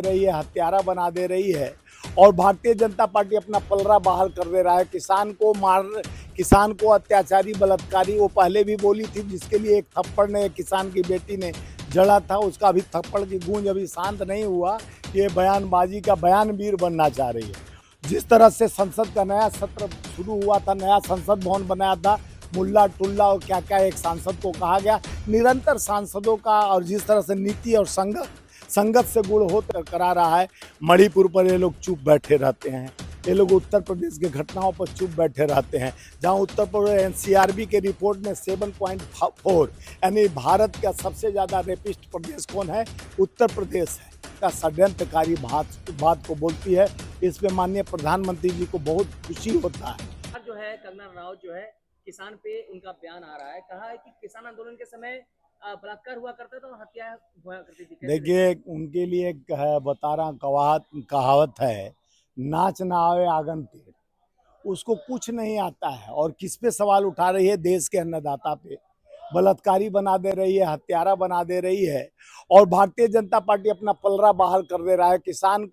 रही है, हत्यारा बना दे रही है और भारतीय जनता पार्टी अपना पलड़ा बहाल कर दे रहा है। किसान को अत्याचारी बलात्कारी वो पहले भी बोली थी, जिसके लिए एक थप्पड़ ने किसान की बेटी ने जड़ा था, उसका अभी थप्पड़ की गूंज अभी शांत नहीं हुआ। ये बयानबाजी का बयानवीर बनना चाह रही है। जिस तरह से संसद का नया सत्र शुरू हुआ था, नया संसद भवन बनाया था, मुल्ला टुल्ला और क्या क्या एक सांसद को कहा गया, निरंतर सांसदों का और जिस तरह से नीति और संगत से गुण हो करा रहा है। मणिपुर पर ये लोग चुप बैठे रहते हैं, ये लोग उत्तर प्रदेश के घटनाओं पर चुप बैठे रहते हैं। जहां उत्तर प्रदेश एनसीआरबी के रिपोर्ट में 7.4 यानी भारत का सबसे ज़्यादा रेपिस्ट प्रदेश कौन है, उत्तर प्रदेश है, का षड्यंत्रकारी बात को बोलती है। इस पे माननीय प्रधानमंत्री जी को बहुत खुशी होता है। जो है कंगना रनावत जो है किसान पे उनका बयान आ रहा है, कहा है कि किसान आंदोलन के समय बलात्कार हुआ करता था और हत्या हुआ करती थी। देखिए, उनके लिए बता रहा कहावत है, नाच ना आवे आंगन टेढ़। उसको कुछ नहीं आता है और किस पे सवाल उठा रही है, देश के अन्नदाता पे। बलात्कारी बना दे रही है, हत्यारा बना दे रही है और भारतीय जनता पार्टी अपना पलड़ा बाहर कर दे रहा है। किसान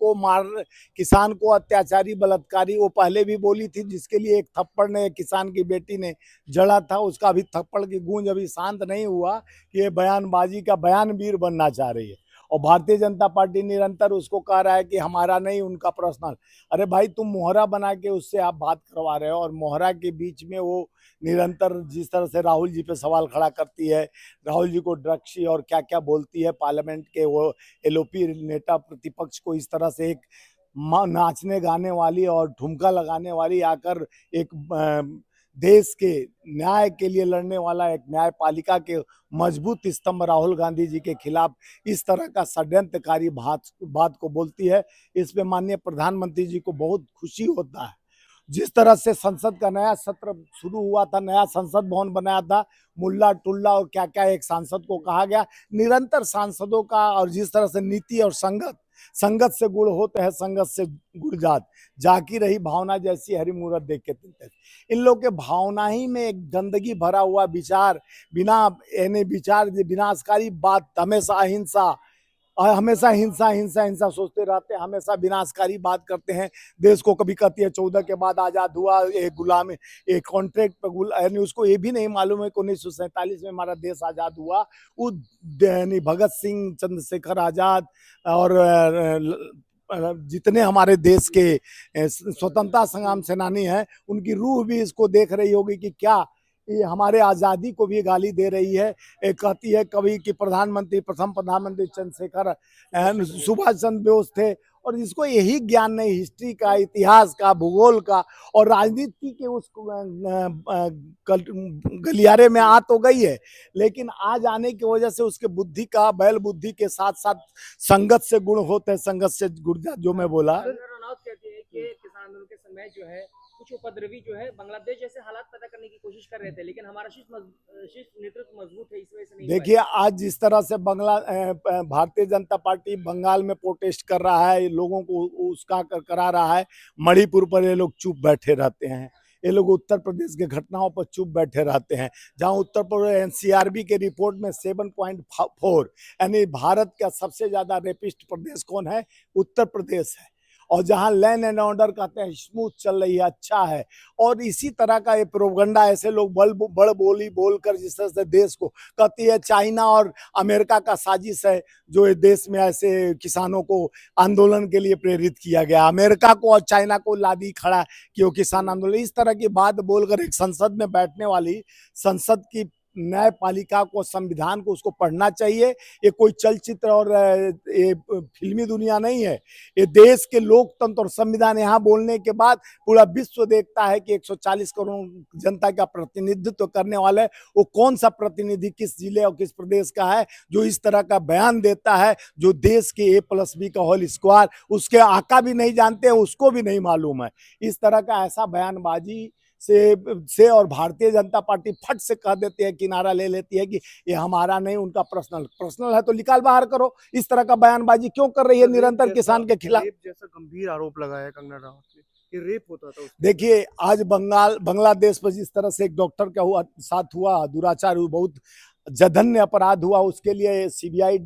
को अत्याचारी बलात्कारी वो पहले भी बोली थी, जिसके लिए एक थप्पड़ ने किसान की बेटी ने जड़ा था, उसका अभी थप्पड़ की गूंज अभी शांत नहीं हुआ। कि ये बयानबाजी का बयानवीर बनना चाह रही है और भारतीय जनता पार्टी निरंतर उसको कह रहा है कि हमारा नहीं, उनका पर्सनल। अरे भाई, तुम मोहरा बना के उससे आप बात करवा रहे हो और मोहरा के बीच में वो निरंतर जिस तरह से राहुल जी पे सवाल खड़ा करती है, राहुल जी को ड्रग्सी और क्या क्या बोलती है, पार्लियामेंट के वो एलओपी नेता प्रतिपक्ष को इस तरह से एक नाचने गाने वाली और ठुमका लगाने वाली आकर एक देश के न्याय के लिए लड़ने वाला एक न्यायपालिका के मजबूत स्तंभ राहुल गांधी जी के खिलाफ इस तरह का षड्यंत्रकारी बात को बोलती है। इस पे माननीय प्रधानमंत्री जी को बहुत खुशी होता है। जिस तरह से संसद का नया सत्र शुरू हुआ था, नया संसद भवन बनाया था, मुल्ला टुल्ला और क्या क्या एक सांसद को कहा गया, निरंतर सांसदों का और जिस तरह से नीति और संगत से गुण होते हैं, संगत से गुणजात जाकी रही भावना जैसी हरी मूरत देख के तिलते। इन लोग के भावना ही में एक गंदगी भरा हुआ विचार, बिना यानी विचार विनाशकारी बात, हमेशा अहिंसा और हमेशा हिंसा हिंसा हिंसा सोचते रहते हैं, हमेशा विनाशकारी बात करते हैं। देश को कभी कहती है 14 के बाद आज़ाद हुआ, एक गुलाम एक कॉन्ट्रैक्ट पर यानी उसको ये भी नहीं मालूम है कि 1947 में हमारा देश आज़ाद हुआ। वो यानी भगत सिंह, चंद्रशेखर आज़ाद और जितने हमारे देश के स्वतंत्रता संग्राम सेनानी हैं, उनकी रूह भी इसको देख रही होगी कि क्या ये हमारे आज़ादी को भी गाली दे रही है। कहती है कभी कि प्रथम प्रधानमंत्री चंद्रशेखर सुभाष चंद्र बोस थे और इसको यही ज्ञान नहीं हिस्ट्री का, इतिहास का, भूगोल का और राजनीति के उस गलियारे में आ तो गई है, लेकिन आज आने की वजह से उसके बुद्धि का, बैल बुद्धि के साथ साथ संगत से गुण होते हैं, संगत से गुण जो मैं बोला। रनावत कहती है कि किसान आंदोलन के समय जो है कुछ उपद्रवी जो है बांग्लादेश जैसे हालात पैदा करने की कोशिश कर रहे थे, लेकिन हमारा शीर्ष नेतृत्व मजबूत है, इस वजह से नहीं। देखिए, आज जिस तरह से भारतीय जनता पार्टी बंगाल में प्रोटेस्ट कर रहा है, लोगों को उसका करा रहा है, मणिपुर पर ये लोग चुप बैठे रहते हैं, ये लोग उत्तर प्रदेश के घटनाओं पर चुप बैठे रहते हैं। जहां उत्तर प्रदेश एनसीआरबी के रिपोर्ट में 7.4 यानी भारत का सबसे ज्यादा रेपिस्ट प्रदेश कौन है, उत्तर प्रदेश है। और जहां लैंड एंड ऑर्डर कहते हैं स्मूथ चल रही है, अच्छा है। और इसी तरह का ये प्रोपगंडा ऐसे लोग बड़ बोली बोलकर जिस तरह से देश को कहती है चाइना और अमेरिका का साजिश है, जो देश में ऐसे किसानों को आंदोलन के लिए प्रेरित किया गया, अमेरिका को और चाइना को लादी खड़ा कि वो किसान आंदोलन, इस तरह की बात बोलकर एक संसद में बैठने वाली संसद की न्यायपालिका को, संविधान को उसको पढ़ना चाहिए। ये कोई चलचित्र और ये फिल्मी दुनिया नहीं है, ये देश के लोकतंत्र और संविधान। यहाँ बोलने के बाद पूरा विश्व देखता है कि 140 करोड़ जनता का प्रतिनिधित्व करने वाले वो कौन सा प्रतिनिधि किस जिले और किस प्रदेश का है जो इस तरह का बयान देता है, जो देश के A+B का होल स्क्वायर उसके आका भी नहीं जानते, उसको भी नहीं मालूम है। इस तरह का ऐसा बयानबाजी से और भारतीय जनता पार्टी फट से कह देती है, किनारा ले लेती है कि ये हमारा नहीं, उनका पर्सनल है, तो निकाल बाहर करो। इस तरह का बयानबाजी क्यों कर रही है निरंतर किसान के खिलाफ? जैसा गंभीर आरोप लगाया कंगना रनावत ने कि रेप होता था। देखिए, आज बांग्लादेश पर जिस तरह से एक डॉक्टर का साथ हुआ दुराचार, बहुत जघन्य अपराध हुआ, उसके लिए सीबीआई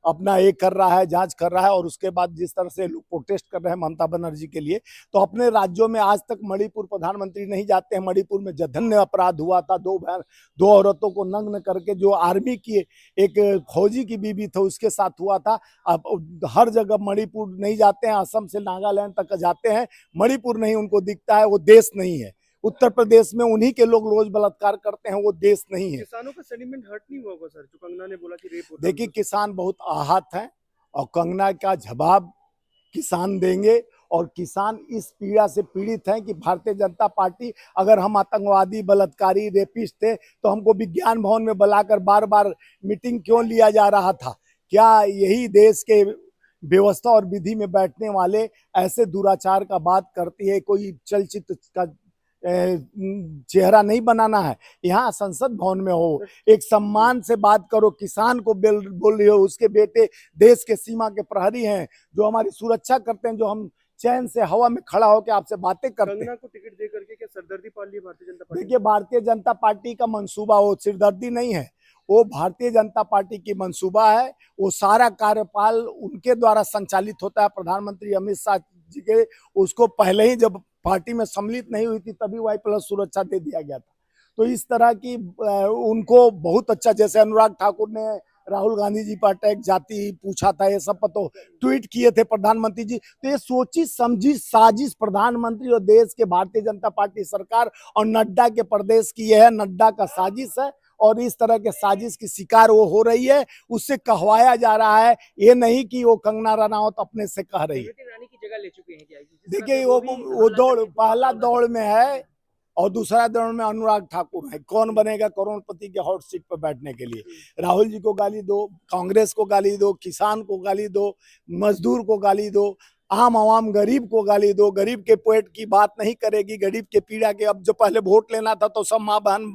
अपना एक कर रहा है, जांच कर रहा है, और उसके बाद जिस तरह से लोग प्रोटेस्ट कर रहे हैं ममता बनर्जी के लिए, तो अपने राज्यों में आज तक मणिपुर प्रधानमंत्री नहीं जाते हैं। मणिपुर में जघन्य अपराध हुआ था, दो औरतों को नग्न करके, जो आर्मी की एक फौजी की बीवी थी उसके साथ हुआ था। अब हर जगह मणिपुर नहीं जाते हैं, असम से नागालैंड तक जाते हैं, मणिपुर नहीं उनको दिखता है। वो देश नहीं है। उत्तर प्रदेश में उन्हीं के लोग रोज बलात्कार करते हैं, वो देश नहीं है। किसानों का सेंटीमेंट हर्ट नहीं हुआ होगा सर, जो कंगना ने बोला कि रेप होता है? देखिए, किसान बहुत आहत हैं और कंगना का जवाब किसान देंगे। और किसान इस पीड़ा से पीड़ित हैं कि भारतीय जनता पार्टी, अगर हम आतंकवादी, बलात्कारी, रेपिस्ट थे तो हमको विज्ञान भवन में बुलाकर बार बार मीटिंग क्यों लिया जा रहा था? क्या यही देश के व्यवस्था और विधि में बैठने वाले ऐसे दुराचार का बात करती है? कोई चलचित्र का चेहरा नहीं बनाना है। यहाँ संसद भवन में हो, एक सम्मान से बात करो। किसान को बोल रही हो, उसके बेटे देश के सीमा के प्रहरी हैं जो हमारी सुरक्षा करते हैं, जो हम चैन से हवा में खड़ा होकर आपसे बातें करते हैं। कंगना को टिकट दे करके क्या सरदर्दी पाल ली भारतीय जनता पार्टी? देखिए, भारतीय जनता पार्टी का मंसूबा, वो सिरदर्दी नहीं है, वो भारतीय जनता पार्टी की मंसूबा है। वो सारा कार्यपाल उनके द्वारा संचालित होता है। प्रधानमंत्री अमित शाह जी के, उसको पहले ही जब पार्टी में सम्मिलित नहीं हुई थी तभी वाई प्लस सुरक्षा दे दिया गया था। तो इस तरह की उनको बहुत अच्छा, जैसे अनुराग ठाकुर ने राहुल गांधी जी पर अटैक जाति पूछा था, ये सब तो ट्वीट किए थे प्रधानमंत्री जी। तो ये सोची समझी साजिश प्रधानमंत्री और देश के भारतीय जनता पार्टी सरकार और नड्डा के प्रदेश की यह है, नड्डा का साजिश है। और इस तरह के साजिश की शिकार वो हो रही है, उससे कहवाया जा रहा है। ये नहीं कि वो कंगना रनावत अपने से कह रही है। स्मृति ईरानी की जगह ले चुके हैं क्या? देखिए, वो दौड़, पहला दौड़ में है और दूसरा दौड़ में अनुराग ठाकुर है। कौन बनेगा करोड़पति के हॉट सीट पर बैठने के लिए? राहुल जी को गाली दो, कांग्रेस को गाली दो, किसान को गाली दो, मजदूर को गाली दो, आम आवाम गरीब को गाली दो। गरीब के पेट की बात नहीं करेगी, गरीब के पीड़ा के। अब जो पहले वोट लेना था तो सब माँ बहन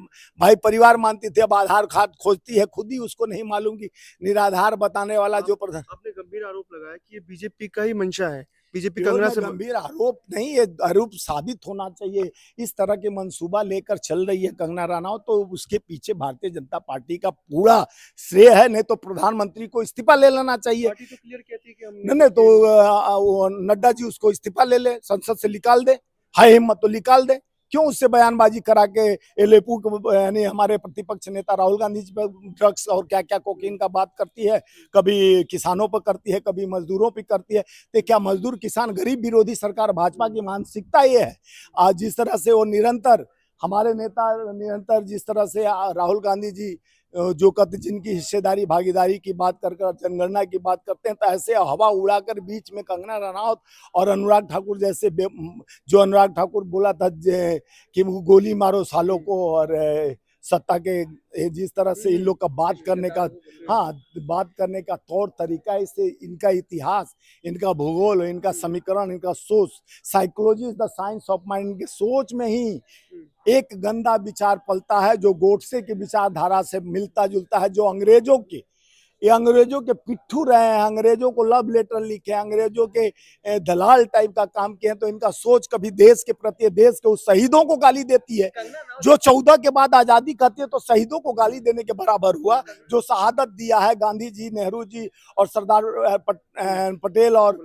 भाई परिवार मानती थी, अब आधार कार्ड खोजती है खुद ही, उसको नहीं मालूम कि निराधार बताने वाला जो प्रधान। आपने गंभीर आरोप लगाया कि ये बीजेपी का ही मंशा है, बीजेपी केवल कंगना में से गंभीर आरोप नहीं, ये आरोप साबित होना चाहिए। इस तरह के मंसूबा लेकर चल रही है कंगना रनावत, तो उसके पीछे भारतीय जनता पार्टी का पूरा श्रेय है। नहीं तो प्रधानमंत्री को इस्तीफा ले लेना चाहिए। पार्टी तो क्लियर कहती है कि हम नहीं तो नड्डा जी उसको इस्तीफा ले ले, संसद से निकाल दे। है हिम्मत तो निकाल दे। क्यों उससे बयानबाजी करा के एलेपू यानी हमारे प्रतिपक्ष नेता राहुल गांधी जी पर ड्रग्स और क्या क्या कोकीन का बात करती है, कभी किसानों पर करती है, कभी मजदूरों पर करती है। तो क्या मजदूर किसान गरीब विरोधी सरकार भाजपा की मानसिकता ये है? आज जिस तरह से वो निरंतर, हमारे नेता निरंतर जिस तरह से राहुल गांधी जी जो कहते, जिनकी हिस्सेदारी भागीदारी की बात कर जनगणना की बात करते हैं, तो ऐसे हवा उड़ाकर बीच में कंगना रनावत और अनुराग ठाकुर जैसे, जो अनुराग ठाकुर बोला था कि वो गोली मारो सालों को, और सत्ता के जिस तरह से इन लोग का बात करने का, हाँ, बात करने का तौर तरीका, इससे इनका इतिहास, इनका भूगोल, इनका समीकरण, इनका सोच, psychology is the science of mind, इनके सोच में ही एक गंदा विचार पलता है जो गोडसे की विचारधारा से मिलता जुलता है, जो अंग्रेजों के, ये अंग्रेजों के पिट्ठू रहे हैं, अंग्रेजों को लव लेटर लिखे, अंग्रेजों के दलाल टाइप का काम किए हैं। तो इनका सोच कभी देश के प्रति, देश के उस शहीदों को गाली देती है जो 14 के बाद आजादी कहती है, तो शहीदों को गाली देने के बराबर हुआ। जो शहादत दिया है गांधी जी, नेहरू जी और सरदार पटेल और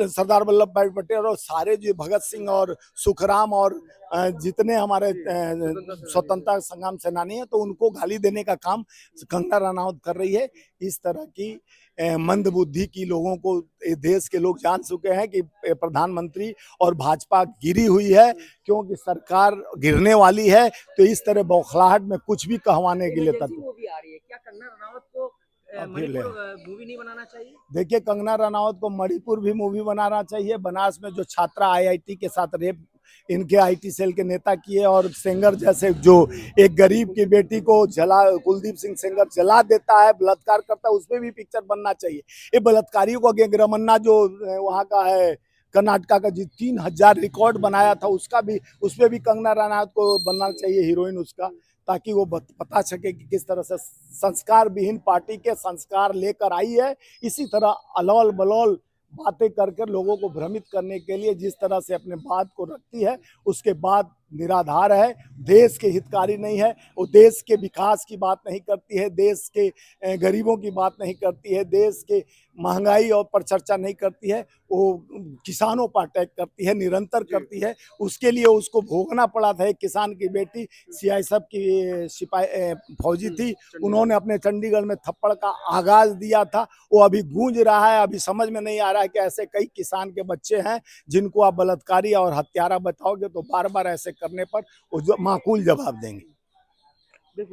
सरदार वल्लभ भाई पटेल और सारे जो भगत सिंह और सुखराम और जितने हमारे स्वतंत्रता संग्राम सेनानी हैं, तो उनको गाली देने का काम कंगना रनावत कर रही है। इस तरह की मंद बुद्धि की लोगों को देश के लोग जान चुके हैं कि प्रधानमंत्री और भाजपा गिरी हुई है, क्योंकि सरकार गिरने वाली है। तो इस तरह बौखलाहट में कुछ भी कहवाने के लिए तत्पर। मूवी आ रही है, क्या कंगना रनावत को मणिपुर मूवी नहीं बनाना चाहिए? देखिए, कंगना रनावत को मणिपुर भी मूवी बनाना चाहिए। बनारस में जो छात्रा आईआईटी के साथ रेप इनके आईटी सेल के नेता किए, और सेंगर जैसे जो एक गरीब की बेटी को जला, कुलदीप सिंह सेंगर जला देता है, बलात्कार करता है, उसपे भी पिक्चर बनना चाहिए। ये बलात्कारियों को गैंग रमन्ना जो वहाँ का है कर्नाटका का, जो 3000 रिकॉर्ड बनाया था, उसका भी, उसपे भी कंगना रनावत को बनना चाहिए हीरोइन उसका, ताकि वो बता सके कि किस तरह से संस्कार विहीन पार्टी के संस्कार लेकर आई है। इसी तरह अलौल बलौल बातें कर लोगों को भ्रमित करने के लिए जिस तरह से अपने बात को रखती है, उसके बाद निराधार है, देश के हितकारी नहीं है। वो देश के विकास की बात नहीं करती है, देश के गरीबों की बात नहीं करती है, देश के महंगाई और पर चर्चा नहीं करती है। वो किसानों पर अटैक करती है, निरंतर करती है। उसके लिए उसको भोगना पड़ा था। एक किसान की बेटी सीआईएसएफ की सिपाही फौजी थी, उन्होंने अपने चंडीगढ़ में थप्पड़ का आगाज दिया था। वो अभी गूंज रहा है। अभी समझ में नहीं आ रहा है कि ऐसे कई किसान के बच्चे हैं जिनको आप बलात्कारी और हत्यारा बताओगे तो बार बार ऐसे करने पर वो माकूल जवाब देंगे।